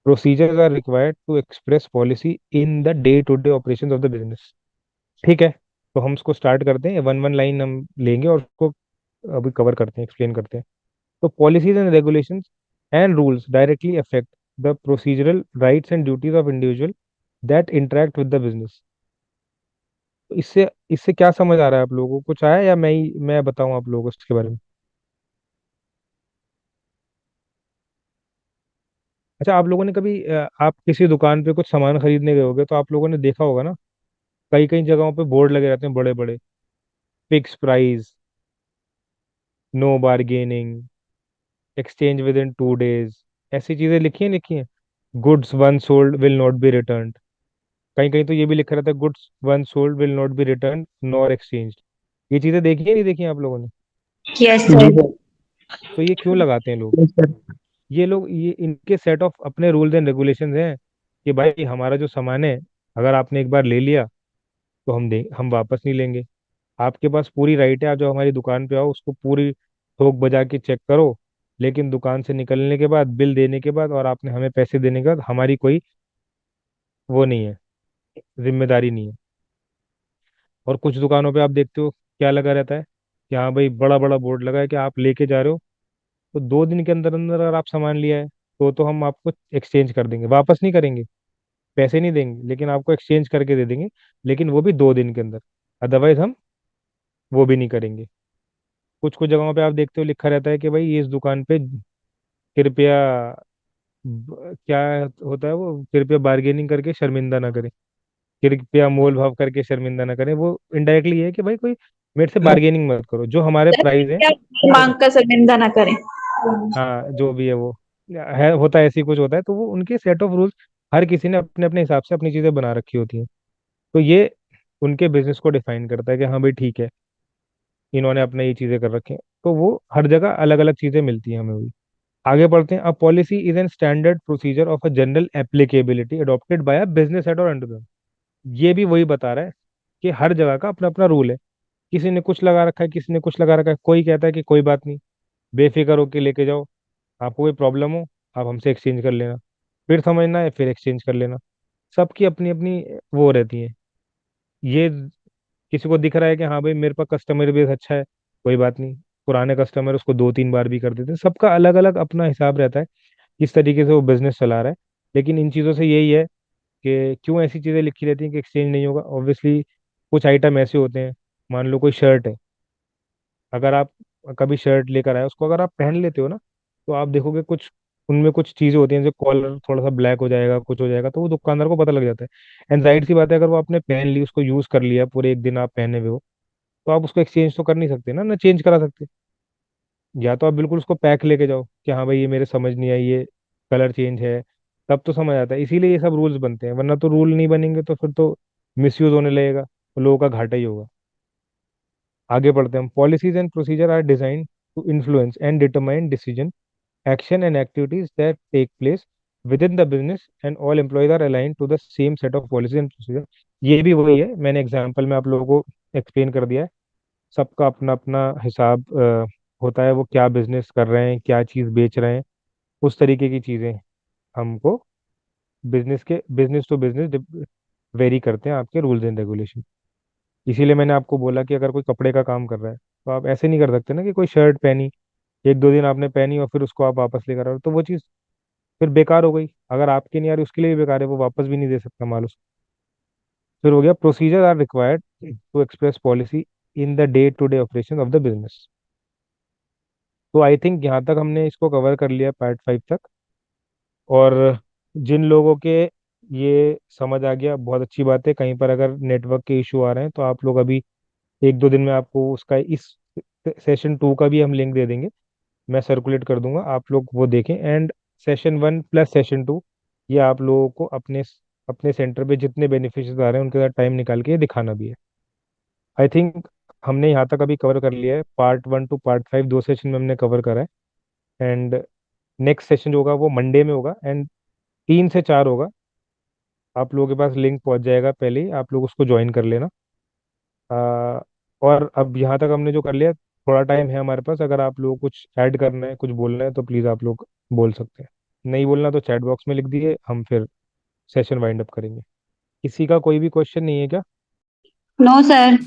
Procedures are required to express policy in the day-to-day operations of the business. ठीक है, तो हम उसको start करते हैं, one one line हम लेंगे और उसको अभी कवर करते हैं, एक्सप्लेन करते हैं। तो policies and regulations and rules directly affect the procedural rights and duties of individual that interact with the business. तो इससे इससे क्या समझ आ रहा है आप लोगों को, कुछ आया या मैं बताऊं आप लोगों को इसके बारे में। अच्छा, आप लोगों ने कभी आप किसी दुकान पे कुछ सामान खरीदने गए होगे तो आप लोगों ने देखा होगा ना, कई कई जगहों पे बोर्ड लगे रहते हैं बड़े बड़े, fix price, no bargaining, exchange with in 2 days, ऐसी चीजें लिखी हैं। Goods one sold will not be return. कहीं कहीं तो ये भी लिखा रहता है, goods one sold will not be return nor exchange. ये चीजें देखी है नहीं देखी हैं आप लोगों ने। यस जी सर। सर। तो ये क्यों लगाते हैं लोग? Yes sir. ये लोग, ये इनके सेट ऑफ अपने रूल्स एंड रेगुलेशंस हैं कि भाई हमारा जो सामान है, अगर आपने एक बार ले लिया तो हम वापस नहीं लेंगे। आपके पास पूरी राइट है, आप जो हमारी दुकान पे आओ उसको पूरी ठोक बजा के चेक करो, लेकिन दुकान से निकलने के बाद, बिल देने के बाद और आपने हमें पैसे देने के बाद हमारी कोई वो नहीं है, जिम्मेदारी नहीं है। और कुछ दुकानों पे आप देखते हो क्या लगा रहता है कि हाँ भाई बड़ा बड़ा बोर्ड लगा है कि आप लेके जा रहे हो तो 2 दिन के अंदर अंदर अगर आप सामान लिया है तो हम आपको एक्सचेंज कर देंगे, वापस नहीं करेंगे, पैसे नहीं देंगे, लेकिन आपको एक्सचेंज करके दे देंगे, लेकिन वो भी 2 दिन के अंदर। अदरवाइज हम वो भी नहीं करेंगे। कुछ कुछ जगहों पे आप देखते हो लिखा रहता है कि भाई इस दुकान पे कृपया क्या होता है वो, कृपया बार्गेनिंग करके शर्मिंदा ना करें, कृपया मोल भाव करके शर्मिंदा ना करें। वो इनडायरेक्टली ये है कि भाई कोई मेरे से बार्गेनिंग मत करो, जो हमारे प्राइस है। क्या मांग कर शर्मिंदा ना करें। हाँ जो भी है वो है, होता है, ऐसी कुछ होता है, तो वो उनके सेट ऑफ रूल्स, हर किसी ने अपने अपने हिसाब से अपनी चीजें बना रखी होती हैं। तो ये उनके बिजनेस को डिफाइन करता है कि हाँ भाई ठीक है, इन्होंने अपने ये चीजें कर रखी हैं। तो वो हर जगह अलग अलग चीजें मिलती हैं हमें भी। आगे बढ़ते हैं। A policy is an standard procedure of a general applicability adopted by a business head और एंटरप्रेन्योर। ये भी वही बता रहा है कि हर जगह का अपना अपना रूल है। किसी ने कुछ लगा रखा है, किसी ने कुछ लगा रखा है। कोई कहता है कि कोई बात नहीं, बेफिक्र होके लेके जाओ, आपको कोई प्रॉब्लम हो आप हमसे एक्सचेंज कर लेना, फिर समझना है फिर एक्सचेंज कर लेना। सबकी अपनी अपनी वो रहती है। ये किसी को दिख रहा है कि हाँ भाई मेरे पास कस्टमर बेस अच्छा है, कोई बात नहीं, पुराने कस्टमर उसको 2 3 बार भी कर देते हैं। सबका अलग अलग अपना हिसाब रहता है किस तरीके से वो बिजनेस चला रहा है। लेकिन इन चीज़ों से यही है कि क्यों ऐसी चीज़ें लिखी रहती हैं कि एक्सचेंज नहीं होगा। ऑब्वियसली कुछ आइटम ऐसे होते हैं, मान लो कोई शर्ट है, अगर आप कभी शर्ट लेकर आए उसको अगर आप पहन लेते हो ना, तो आप देखोगे कुछ उनमें कुछ चीजें होती हैं जो कॉलर थोड़ा सा ब्लैक हो जाएगा, कुछ हो जाएगा, तो वो दुकानदार को पता लग जाता है। एंड जाहिर सी बात है, अगर वो आपने पहन ली, उसको यूज कर लिया, पूरे एक दिन आप पहने हुए हो, तो आप उसको एक्सचेंज तो कर नहीं सकते ना चेंज करा सकते। या तो आप बिल्कुल उसको पैक लेके जाओ कि हाँ भाई ये मेरे समझ नहीं आई, ये कलर चेंज है, तब तो समझ आता है। इसीलिए ये सब रूल्स बनते हैं, वरना तो रूल नहीं बनेंगे तो फिर तो मिसयूज होने लगेगा, तो लोगों का घाटा ही होगा। आगे बढ़ते हैं हम। Policies and procedure are design to influence and determine decision, action and activities that take place with in the business and all employees are align to the same set of policy and procedure. ये भी वही है, मैंने example में आप लोगों को explain कर दिया है। सबका अपना अपना हिसाब होता है, वो क्या बिजनेस कर रहे हैं, क्या चीज़ बेच रहे हैं, उस तरीके की चीज़ें हमको बिजनेस टू बिजनेस वेरी करते हैं आपके रूल्स एंड रेगुलेशन। इसीलिए मैंने आपको बोला कि अगर कोई कपड़े का काम कर रहा है तो आप ऐसे नहीं कर सकते ना कि कोई शर्ट पहनी, एक दो दिन आपने पहनी और फिर उसको आप वापस लेकर आओ, तो वो चीज़ फिर बेकार हो गई। अगर आपके नहीं आ रही उसके लिए भी बेकार है, वो वापस भी नहीं दे सकता माल उसको। फिर हो गया procedure are required to express policy in the day to day operation of the business. तो आई थिंक यहाँ तक हमने इसको कवर कर लिया, पार्ट 5 तक। और जिन लोगों के ये समझ आ गया, बहुत अच्छी बात है। कहीं पर अगर नेटवर्क के इशू आ रहे हैं तो आप लोग अभी एक दो दिन में आपको उसका इस सेशन 2 का भी हम लिंक दे देंगे, मैं सर्कुलेट कर दूंगा, आप लोग वो देखें। एंड सेशन 1 प्लस सेशन 2 ये आप लोगों को अपने अपने सेंटर पे जितने बेनिफिशियरीज आ रहे हैं उनके साथ टाइम निकाल के ये दिखाना भी है। आई थिंक हमने यहाँ तक अभी कवर कर लिया है, पार्ट 1 टू पार्ट 5 दो सेशन में हमने कवर करा है। एंड नेक्स्ट सेशन जो होगा वो मंडे में होगा, एंड 3 से 4 होगा। आप लोगों के पास लिंक पहुंच जाएगा पहले ही, आप लोग उसको ज्वाइन कर लेना। आ, और अब यहाँ तक हमने जो कर लिया, थोड़ा टाइम है हमारे पास, अगर आप लोग कुछ ऐड करना है, कुछ बोलना है तो प्लीज़ आप लोग बोल सकते हैं। नहीं बोलना तो चैट बॉक्स में लिख दिए, हम फिर सेशन वाइंड अप करेंगे। किसी का कोई भी क्वेश्चन नहीं है क्या? No sir.